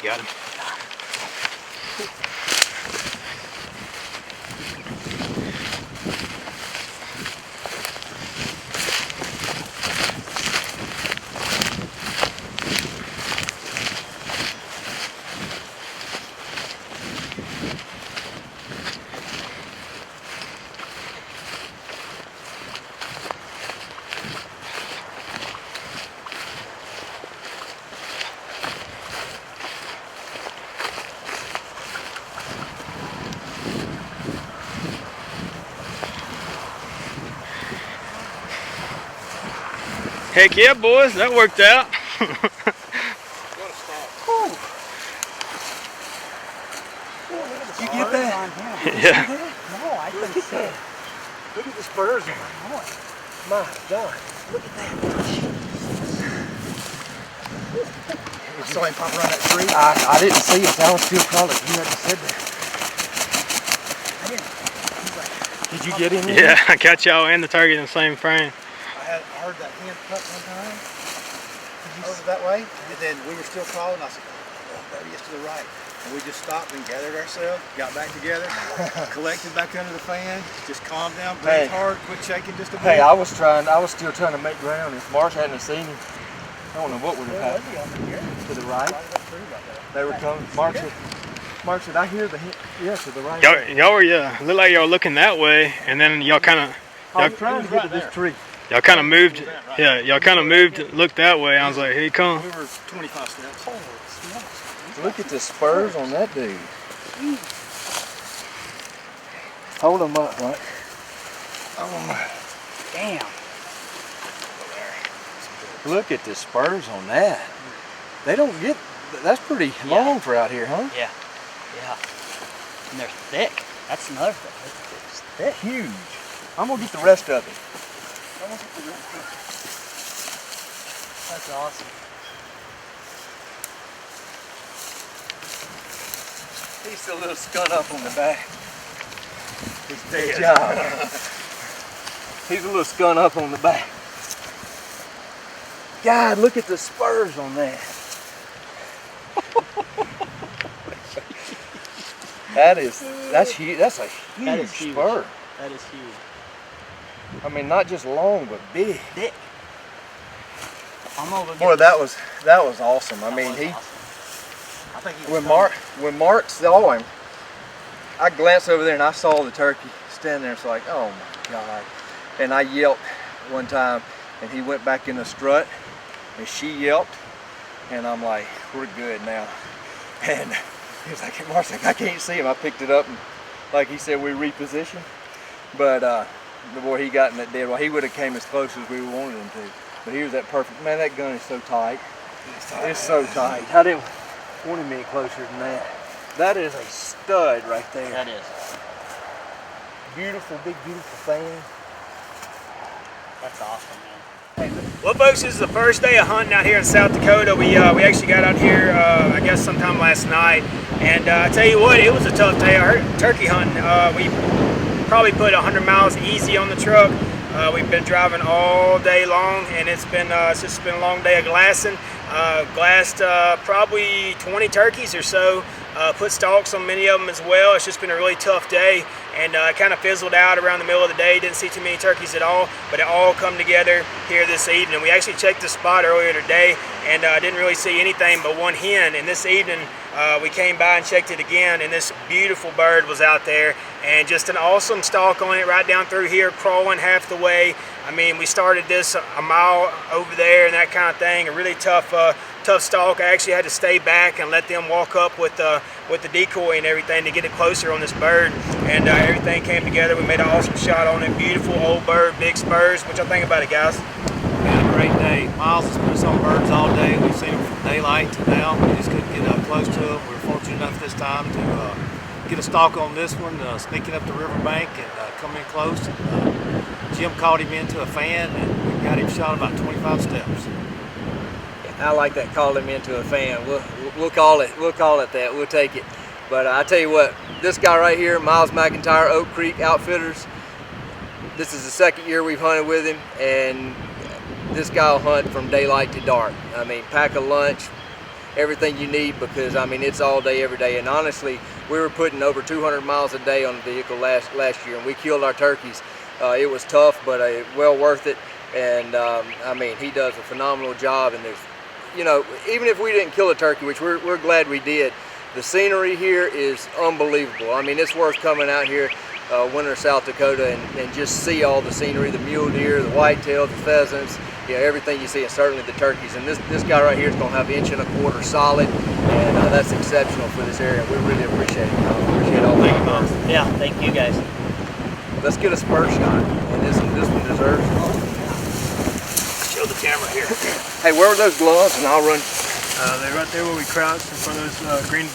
Got him. Heck yeah, boys, that worked out. What a start. You get that? Yeah. No, I couldn't see it. Look at the spurs on it. My God, look at that. I saw him pop around that tree. I didn't see it. I was still crawling. You hadn't said that. I didn't. Did you get him? Yeah, I got y'all and the turkey in the same frame. I heard that hen cut one time over that way, and then we were still crawling. I said, oh, there he is to the right. And we just stopped and gathered ourselves, got back together, collected back under the fan, just calmed down, breathed hard, quit shaking just a bit. Hey, I was still trying to make ground. If Marsh hadn't seen him, I don't know what would have happened. To the right. They were coming. Mark said, I hear the hen. Yeah, to the right. Y'all were, looked like y'all were looking that way, and then y'all kind of. I was trying to get to this tree. Y'all kind of moved, yeah, y'all kind of moved, looked that way. I was like, here he comes. We were 25 steps. Look at the spurs on that dude. Hold him up, right? Damn. Look at the spurs on that. They don't get, that's pretty long for out here, huh? Yeah. Yeah. And they're thick. That's another thing. It's thick. Huge. I'm gonna get the rest of it. That's awesome. He's still a little skun up on the back. He's dead. Good job. He's a little skun up on the back. God, look at the spurs on that. That's huge. That's a huge spur. That is huge. I mean, not just long, but big. Thick. I'm over. Boy, that was awesome. I mean, I think he when Mark saw him, I glanced over there and I saw the turkey standing there. It's like, oh my God! And I yelped one time, and he went back in the strut, and she yelped, and I'm like, we're good now. And he was like, hey, Mark's like, I can't see him. I picked it up, and like he said, we repositioned. But the boy, he got in that dead. Well, he would have came as close as we wanted him to. But he was that perfect. Man, that gun is so tight. It's so tight. I didn't want him any closer than that. That is a stud right there. That is. Beautiful, big, beautiful fan. That's awesome, man. Well, folks, this is the first day of hunting out here in South Dakota. We actually got out here, I guess, sometime last night. And I tell you what, it was a tough day. Turkey hunting. We probably put 100 miles easy on the truck. We've been driving all day long, and it's just been a long day of glassing. Glassed probably 20 turkeys or so. Put stalks on many of them as well. It's just been a really tough day, and kind of fizzled out around the middle of the day. Didn't see too many turkeys at all, but it all come together here this evening. We actually checked the spot earlier today, and didn't really see anything but one hen. And this evening, we came by and checked it again, and this beautiful bird was out there, and just an awesome stalk on it right down through here, crawling half the way. I mean, we started this a mile over there and that kind of thing. A really tough stalk. I actually had to stay back and let them walk up with the decoy and everything to get it closer on this bird. And everything came together. We made an awesome shot on it. Beautiful old bird, big spurs. What y'all think about it, guys? Been a great day. Miles has put us on birds all day. We've seen them from daylight to now. We just couldn't get up close to them. We were fortunate enough this time to get a stalk on this one, sneaking up the riverbank and coming in close. Jim caught him into a fan, and we got him shot about 25 steps. I like that, call him into a fan. We'll call it that. We'll take it. But I tell you what, this guy right here, Miles McIntyre, Oak Creek Outfitters. This is the second year we've hunted with him, and this guy will hunt from daylight to dark. I mean, pack a lunch, everything you need, because I mean it's all day every day. And honestly, we were putting over 200 miles a day on the vehicle last year, and we killed our turkeys. It was tough, but well worth it. And I mean, he does a phenomenal job. And there's, you know, even if we didn't kill a turkey, which we're glad we did, the scenery here is unbelievable. I mean, it's worth coming out here, winter South Dakota, and just see all the scenery, the mule deer, the whitetails, the pheasants, you know, everything you see, and certainly the turkeys. And this guy right here is going to have 1.25 inch solid, and that's exceptional for this area. We really appreciate it. Appreciate all the help. Yeah, thank you guys. Let's get a spur shot, and this one deserves it. Show the camera here. Hey, where were those gloves? And I'll run. They're right there where we crouched in front of those green